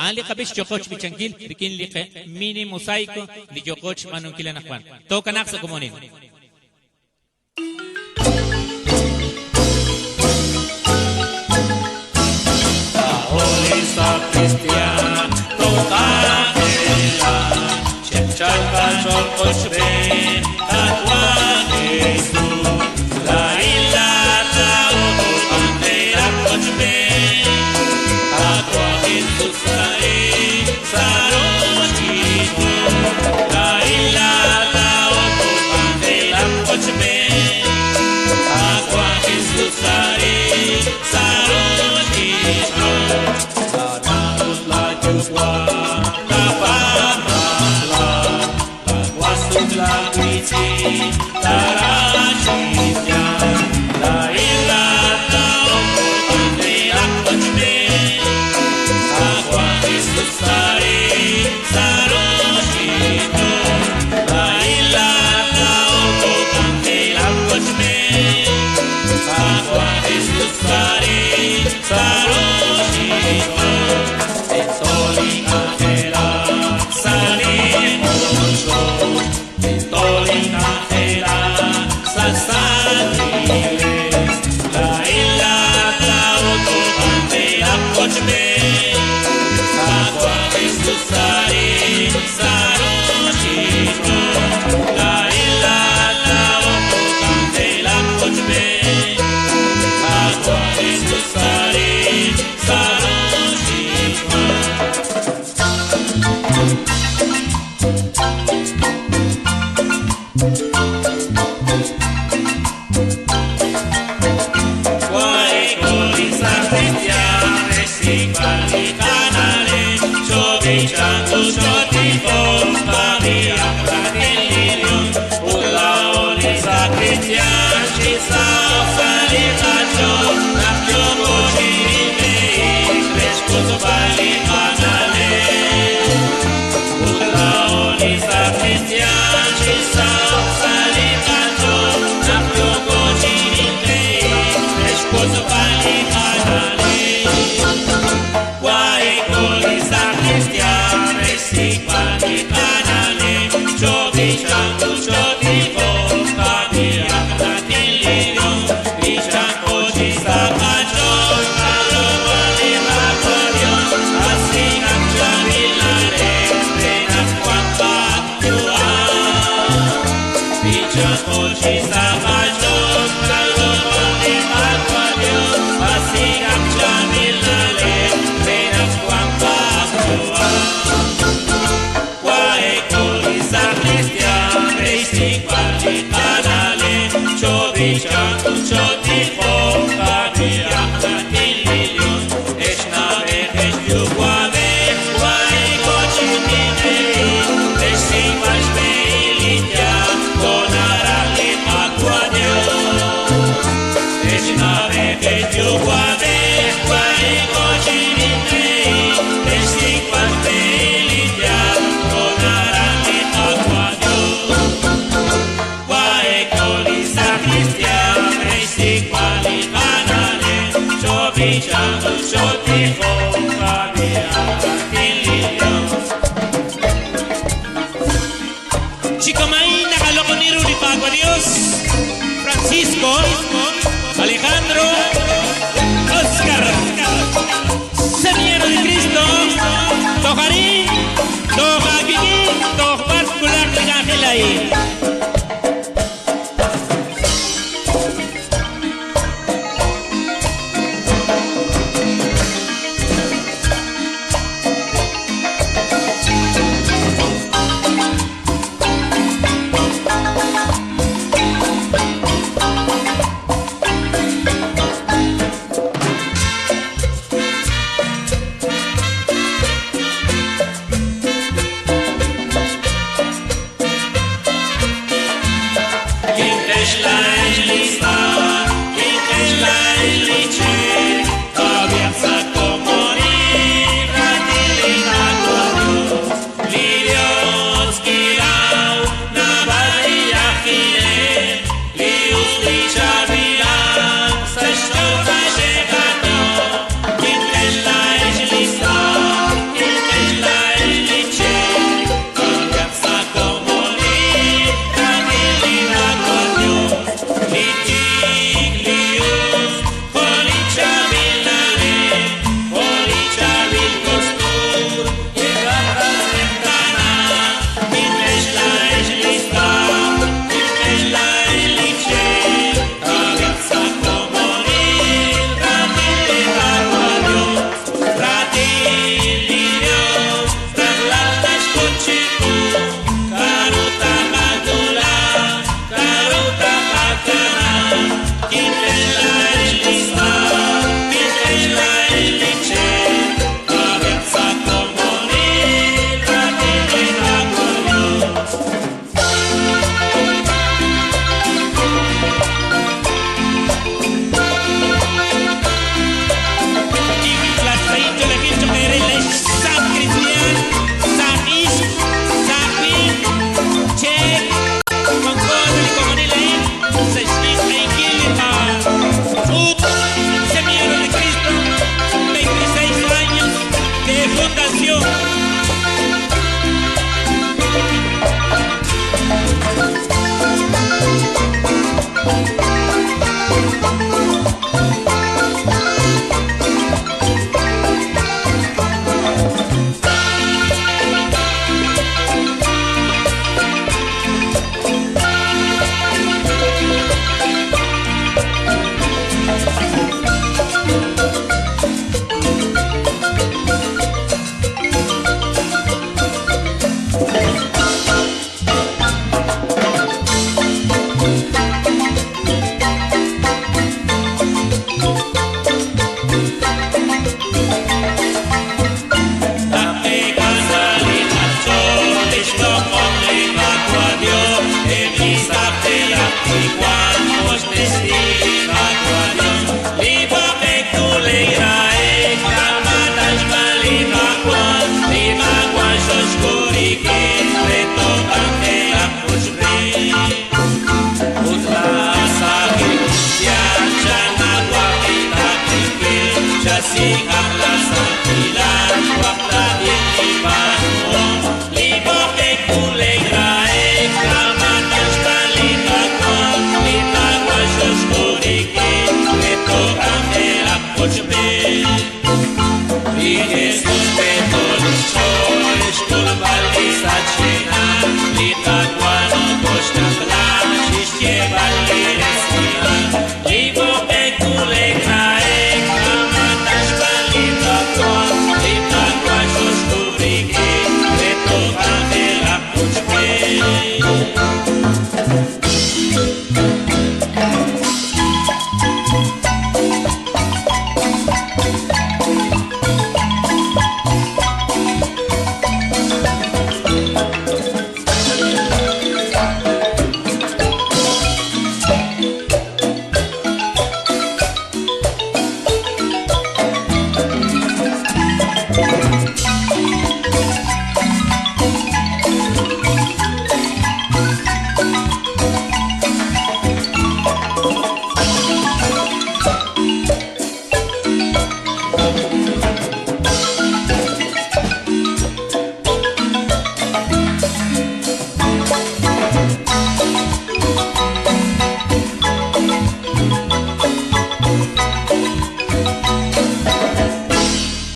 Ali kabish chokoch bichangil dikin liqe mini mosaico di chokoch manon kila nakwan to kanak sa komunin Holy Sacristian tocadela Chepchaka chokochbe Tatwa Jesús La ilata oto pantera kochbe Tatwa Jesús Sarochito La ilata oto pantera kochbe Tatwa Jesús Sarochito Sanados la yugua La barra La guasuk la guichi Tarachitya La ilata opo ante la kochme Agua Jesús Sarochito La ilata opo ante la kochme Agua Jesús Sarochito En sol y ángela salimos En sol y ángela saliles La ilata oto ante la kochme Agua Jesús Sarochito La ilata oto ante la kochme Agua Jesús Sarochito Guay colisa cristiane si quali canale Ciovicciando ciottifo Pavia fratellirio Ulla olisa cristian ci sa salitaggio La piovo ciribei Crescoso pali canale Ulla olisa cristian ci sa salitaggio La piovo ciribei Crescoso pali canale Guai colisa cristiane si quali canale Ciovicciando ciottifo Pavia fratellirio Diciamo ci sta cagion Allora di Macorio Assi caccia villare Pena quanta tua Diciamo ci sta cagion Allora di Macorio Assi caccia villare Pena quanta tua Guai colisa cristiane Si quali canale Ciovicciando ciottifo Pavia fratellirio Eșnave eștiu guave Guai cocinimei Ești faci pe ilitea Conara li macoadio Eșnave eștiu guave Guai cocinimei Ești faci pe ilitea Conara li macoadio Guai colisa cristiane Si quali canale Ciovicciando ciottifo Pavia fratellirio Chico May nakaloko ni Rudy Pagua Dios Francisco Alejandro Oscar Seniero de Cristo Tojarín Tojagini Tojvascular de Angelay Mario.